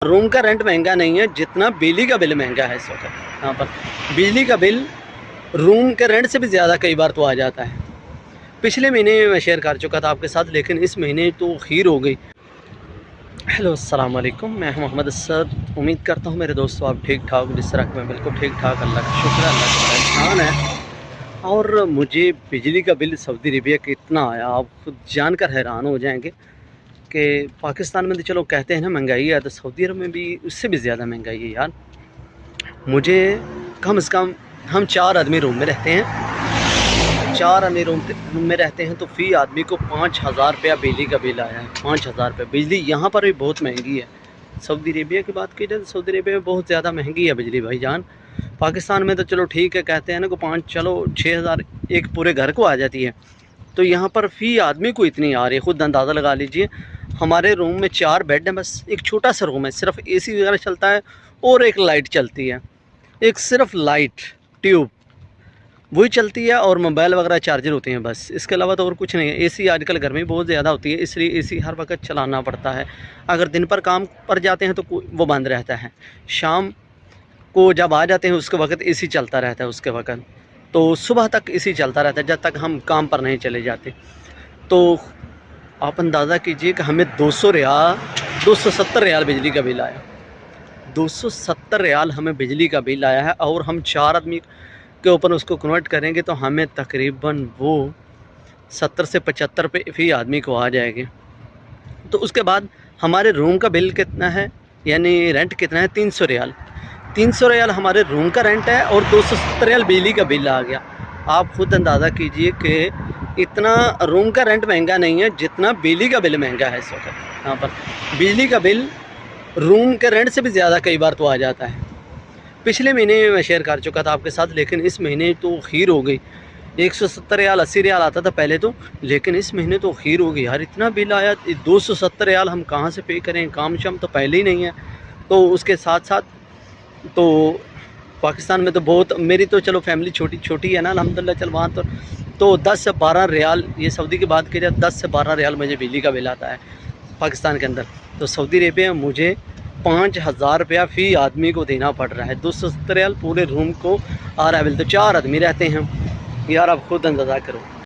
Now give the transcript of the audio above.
Room का rent महंगा नहीं है जितना बिजली का बिल महंगा है इस वक्त यहाँ पर। बिजली का बिल रूम के रेंट से भी ज़्यादा कई बार तो आ जाता है। पिछले महीने मैं शेयर कर चुका था आपके साथ, लेकिन इस महीने तो खीर हो गई। हेलो अस्सलाम वालेकुम, मैं हूं मोहम्मद असद। उम्मीद करता हूं मेरे दोस्तों आप ठीक ठाक। जिस तरह मैं बिल्कुल ठीक ठाक, अल्लाह का शुक्र है, अल्लाह का एहसान है। और मुझे बिजली का बिल सऊदी अरबिया कितना आया आप खुद जानकर हैरान हो जाएंगे कि पाकिस्तान में तो चलो कहते हैं ना महंगाई है, तो सऊदी अरब में भी उससे भी ज़्यादा महंगाई है यार। मुझे कम से कम, हम 4 आदमी रूम में रहते हैं, 4 आदमी रूम में रहते हैं, तो फ़ी आदमी को 5,000 रुपया बिजली का बिल आया है। 5,000 रुपये बिजली यहाँ पर भी बहुत महंगी है। सऊदी अरेबिया की बात की जाए तो सऊदी अरेबिया में बहुत ज़्यादा महंगी है बिजली भाईजान। पाकिस्तान में तो चलो ठीक है, कहते हैं ना को 6,000 एक पूरे घर को आ जाती है, तो यहाँ पर फ़ी आदमी को इतनी आ रही है। ख़ुद अंदाज़ा लगा लीजिए। हमारे रूम में 4 बेड हैं, बस एक छोटा सा रूम है, सिर्फ एसी वगैरह चलता है और एक लाइट चलती है, एक सिर्फ लाइट ट्यूब वही चलती है, और मोबाइल वगैरह चार्जर होते हैं बस। इसके अलावा तो और कुछ नहीं है। एसी आजकल गर्मी बहुत ज़्यादा होती है, इसलिए एसी हर वक्त चलाना पड़ता है। अगर दिन पर काम पर जाते हैं तो वो बंद रहता है, शाम को जब आ जाते हैं उसके वक्त एसी चलता रहता है उसके वक्त, तो सुबह तक एसी चलता रहता है जब तक हम काम पर नहीं चले जाते। तो आप अंदाज़ा कीजिए कि हमें 270 रियाल बिजली का बिल आया। 270 रियाल हमें बिजली का बिल आया है, और हम 4 आदमी के ऊपर उसको कन्वर्ट करेंगे तो हमें तकरीबन वो 70 से 75 रुपये फ़ी आदमी को आ जाएगी। तो उसके बाद हमारे रूम का बिल कितना है, यानी रेंट कितना है, 300 रियाल। 300 रियाल हमारे रूम का रेंट है, और 270 रियाल बिजली का बिल आ गया। आप ख़ुद अंदाज़ा कीजिए कि इतना रूम का रेंट महंगा नहीं है जितना बिजली का बिल महंगा है इस वक्त यहाँ पर। बिजली का बिल रूम के रेंट से भी ज़्यादा कई बार तो आ जाता है। पिछले महीने मैं शेयर कर चुका था आपके साथ, लेकिन इस महीने तो खीर हो गई। 170 रियाल 80 रियाल आता था पहले तो, लेकिन इस महीने तो खीर हो गई यार। इतना बिल आया, 270 रियाल हम कहाँ से पे करें, काम शाम तो पहले ही नहीं है। तो उसके साथ साथ तो पाकिस्तान में तो बहुत, मेरी तो चलो फैमिली छोटी है ना अल्हम्दुलिल्लाह, चल वहाँ तो 10 से 12 रियाल, ये सऊदी की बात की जाए 10 से 12 रियाल मुझे बिजली का बिल आता है पाकिस्तान के अंदर। तो सऊदी अरेबिया में मुझे 5,000 रुपया फ़ी आदमी को देना पड़ रहा है। 270 रियाल पूरे रूम को आ रहा है बिल। तो 4 आदमी रहते हैं यार, आप खुद अंदाज़ा करो।